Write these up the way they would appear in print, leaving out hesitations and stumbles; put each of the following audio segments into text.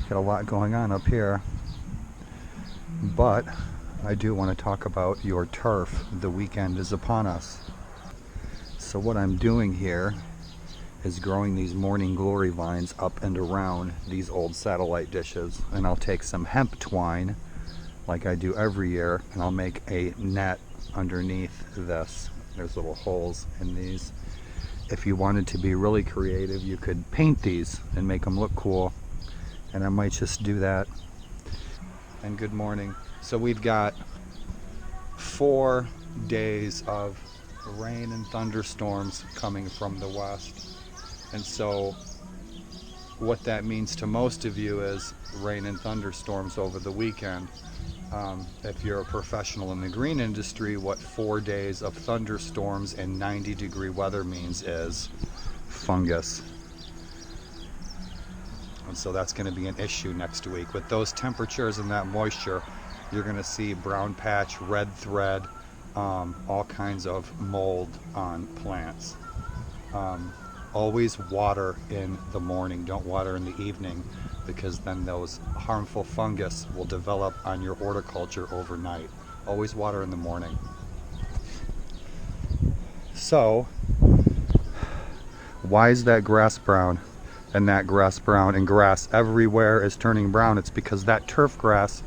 Got a lot going on up here, but I do want to talk about your turf. The weekend is upon us. So what I'm doing here is growing these morning glory vines up and around these old satellite dishes, and I'll take some hemp twine like I do every year, and I'll make a net underneath this. There's little holes in these. If you wanted to be really creative, you could paint these and make them look cool, and I might just do that. And good morning. So we've got 4 days of rain and thunderstorms coming from the west, and so what that means to most of you is rain and thunderstorms over the weekend. If you're a professional in the green industry, what 4 days of thunderstorms and 90-degree weather means is fungus. And so that's going to be an issue next week. With those temperatures and that moisture, you're going to see brown patch, red thread, all kinds of mold on plants. Always water in the morning. Don't water in the evening, because then those harmful fungus will develop on your horticulture overnight. Always water in the morning. So, why is that grass brown and that grass brown, and grass everywhere is turning brown? It's because that turf grass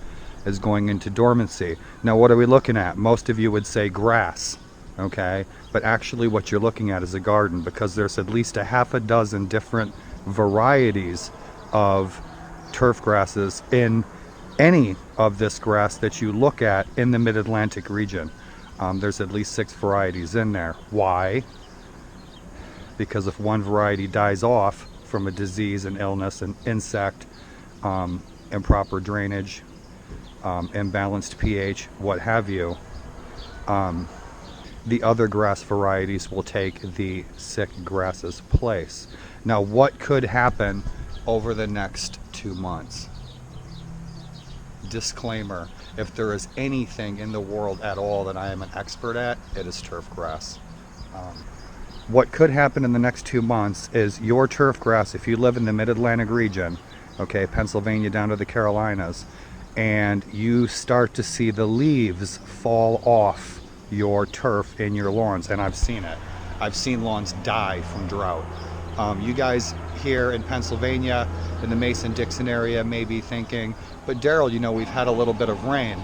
is going into dormancy. Now what are we looking at? Most of you would say grass, okay? But actually what you're looking at is a garden, because there's at least a half a dozen different varieties of turf grasses in any of this grass that you look at in the mid-Atlantic region. There's at least 6 varieties in there. Why? Because if one variety dies off from a disease, an illness, an insect, improper drainage, imbalanced pH, what have you, the other grass varieties will take the sick grass's place. Now what could happen over the next 2 months? Disclaimer, if there is anything in the world at all that I am an expert at, it is turf grass. What could happen in the next 2 months is your turf grass, if you live in the mid-Atlantic region, okay, Pennsylvania down to the Carolinas, and you start to see the leaves fall off your turf in your lawns, and I've seen it. I've seen lawns die from drought. You guys here in Pennsylvania, in the Mason-Dixon area, may be thinking, but Daryl, you know, we've had a little bit of rain.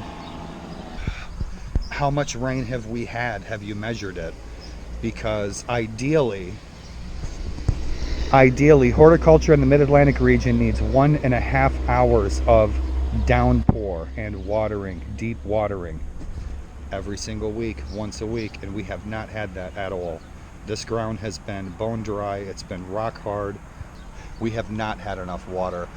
How much rain have we had? Have you measured it? Because ideally, horticulture in the mid-Atlantic region needs 1.5 hours of downpour and watering, deep watering, every single week, once a week, and we have not had that at all. This ground has been bone dry, it's been rock hard. We have not had enough water.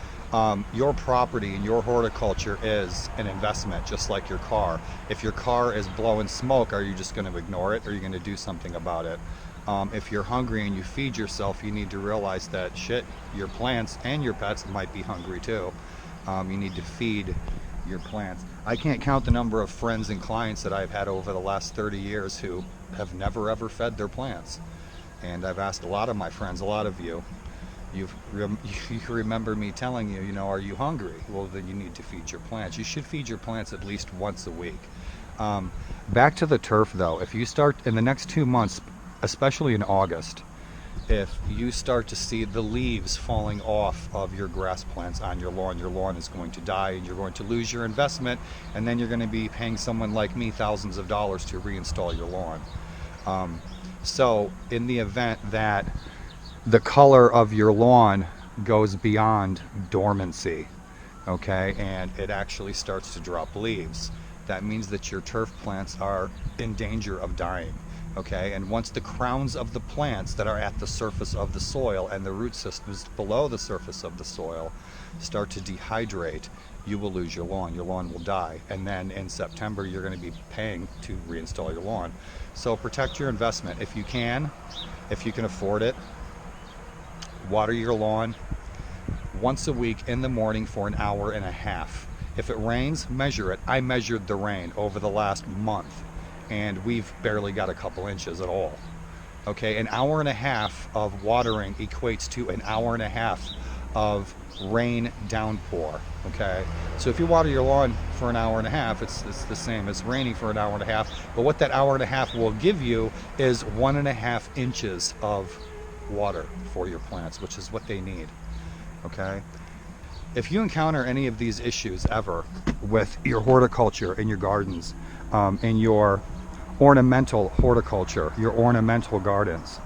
Your property and your horticulture is an investment, just like your car. If your car is blowing smoke, are you just going to ignore it, or are you going to do something about it? If you're hungry and you feed yourself, you need to realize that your plants and your pets might be hungry too. You need to feed your plants. I can't count the number of friends and clients that I've had over the last 30 years who have never ever fed their plants. And I've asked a lot of my friends, a lot of you, you remember me telling you, are you hungry? Well, then you need to feed your plants. You should feed your plants at least once a week. Back to the turf though, if you start in the next 2 months, especially in August, if you start to see the leaves falling off of your grass plants on your lawn is going to die, and you're going to lose your investment, and then you're going to be paying someone like me thousands of dollars to reinstall your lawn. So in the event that the color of your lawn goes beyond dormancy, okay, and it actually starts to drop leaves, that means that your turf plants are in danger of dying. Okay, and once the crowns of the plants that are at the surface of the soil and the root systems below the surface of the soil start to dehydrate, you will lose your lawn. Your lawn will die, and then in September you're going to be paying to reinstall your lawn. So protect your investment if you can afford it. Water your lawn once a week in the morning for 1.5 hours. If it rains, measure it. I measured the rain over the last month, and we've barely got a couple inches at all. Okay, 1.5 hours of watering equates to 1.5 hours of rain downpour. Okay, so if you water your lawn for an hour and a half, it's the same as raining for an hour and a half. But what that hour and a half will give you is 1.5 inches of water for your plants, which is what they need. Okay, if you encounter any of these issues ever with your horticulture in your gardens, in your ornamental horticulture, your ornamental gardens,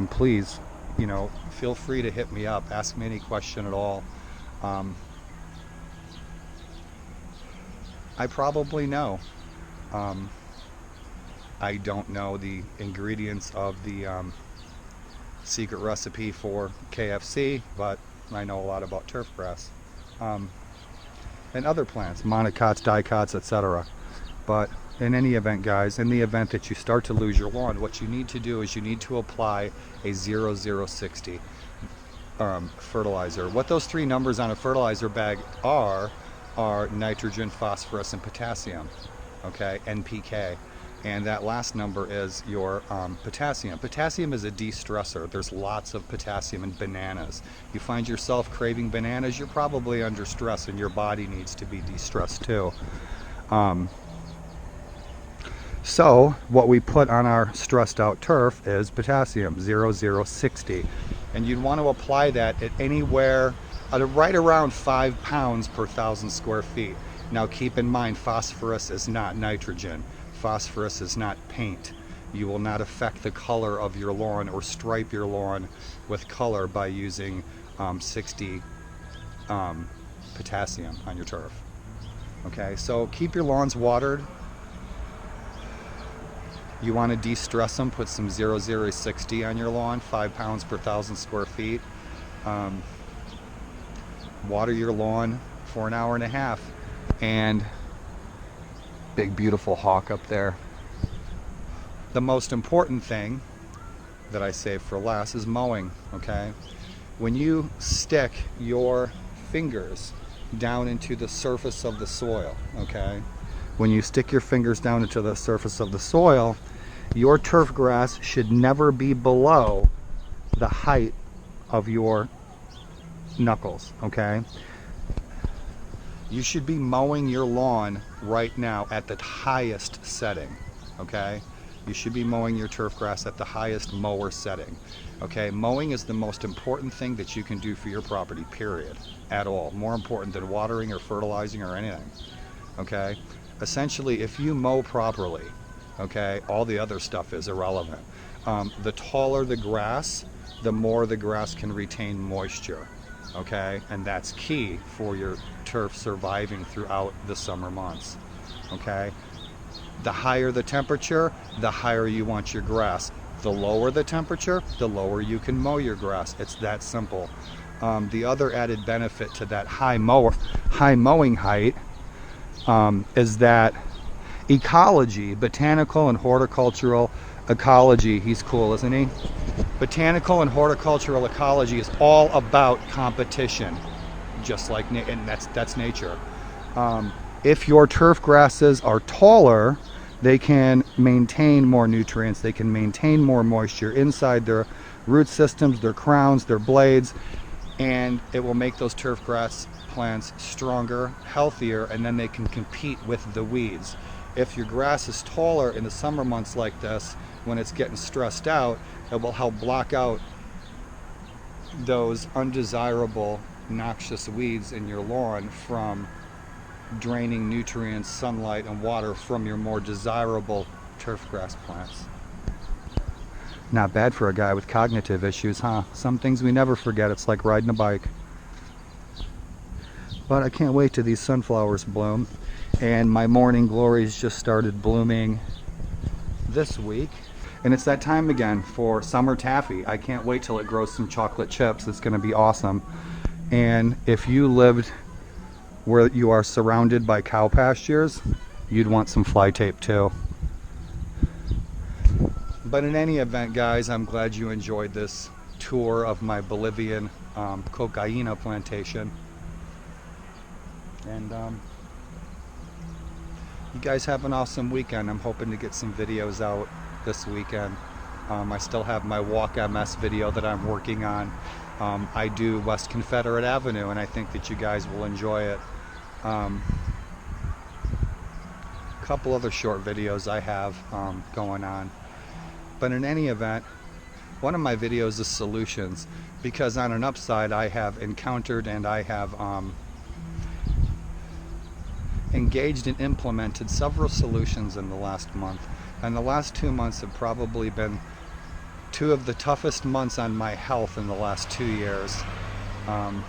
please, feel free to hit me up, ask me any question at all. I probably know. I don't know the ingredients of the secret recipe for KFC, but I know a lot about turf grass and other plants, monocots, dicots, etc. But in any event, guys, in the event that you start to lose your lawn, what you need to do is you need to apply a 0060 fertilizer. What those three numbers on a fertilizer bag are nitrogen, phosphorus, and potassium. Okay, NPK. And that last number is your potassium. Potassium is a de-stressor. There's lots of potassium in bananas. You find yourself craving bananas, you're probably under stress, and your body needs to be de-stressed too. So what we put on our stressed out turf is potassium, 0060. And you'd want to apply that at anywhere at right around 5 pounds per 1,000 square feet. Now keep in mind, phosphorus is not nitrogen. Phosphorus is not paint. You will not affect the color of your lawn or stripe your lawn with color by using 60 potassium on your turf. Okay, so keep your lawns watered. You want to de-stress them, put some 0060 on your lawn, 5 pounds per 1,000 square feet. Water your lawn for an hour and a half. And big beautiful hawk up there. The most important thing that I save for last is mowing. Okay, when you stick your fingers down into the surface of the soil, okay, when you stick your fingers down into the surface of the soil, your turf grass should never be below the height of your knuckles. Okay, you should be mowing your lawn right now at the highest setting. Okay, you should be mowing your turf grass at the highest mower setting. Okay, mowing is the most important thing that you can do for your property, period, at all. More important than watering or fertilizing or anything. Okay, essentially, if you mow properly, okay, all the other stuff is irrelevant. The taller the grass, the more the grass can retain moisture. Okay, and that's key for your turf surviving throughout the summer months. Okay, the higher the temperature, the higher you want your grass. The lower the temperature, the lower you can mow your grass. It's that simple. The other added benefit to that high mowing height is that ecology, botanical and horticultural ecology, he's cool, isn't he? Botanical and horticultural ecology is all about competition, just like, and that's nature. If your turf grasses are taller, they can maintain more nutrients, they can maintain more moisture inside their root systems, their crowns, their blades, and it will make those turf grass plants stronger, healthier, and then they can compete with the weeds. If your grass is taller in the summer months like this, when it's getting stressed out, it will help block out those undesirable, noxious weeds in your lawn from draining nutrients, sunlight, and water from your more desirable turf grass plants. Not bad for a guy with cognitive issues, huh? Some things we never forget. It's like riding a bike. But I can't wait till these sunflowers bloom. And my morning glories just started blooming this week. And it's that time again for summer taffy. I can't wait till it grows some chocolate chips. It's going to be awesome. And if you lived where you are surrounded by cow pastures, you'd want some fly tape too. But in any event, guys, I'm glad you enjoyed this tour of my Bolivian cocaina plantation. And you guys have an awesome weekend. I'm hoping to get some videos out this weekend. I still have my Walk MS video that I'm working on. I do West Confederate Avenue, and I think that you guys will enjoy it. A couple other short videos I have going on. But in any event, one of my videos is solutions, because on an upside I have encountered and I have engaged and implemented several solutions in the last month. And the last 2 months have probably been two of the toughest months on my health in the last 2 years. I'm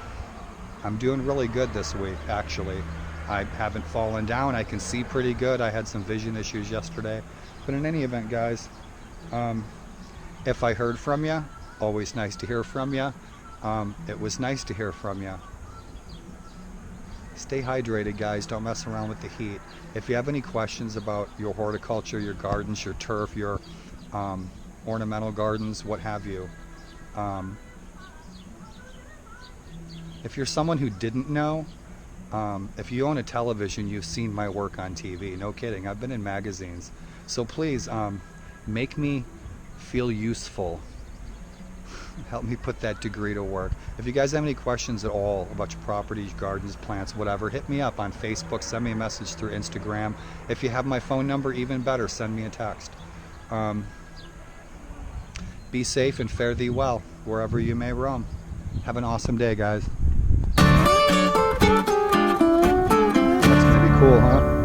doing really good this week, actually. I haven't fallen down. I can see pretty good. I had some vision issues yesterday. But in any event, guys, if I heard from you, always nice to hear from you. It was nice to hear from you. Stay hydrated, guys. Don't mess around with the heat. If you have any questions about your horticulture, your gardens, your turf, your ornamental gardens, what have you, if you're someone who didn't know, if you own a television, you've seen my work on TV. No kidding. I've been in magazines. So please, make me feel useful. Help me put that degree to work. If you guys have any questions at all about your properties, gardens, plants, whatever, hit me up on Facebook. Send me a message through Instagram. If you have my phone number, even better, send me a text. Be safe and fare thee well wherever you may roam. Have an awesome day, guys. That's gonna be cool, huh?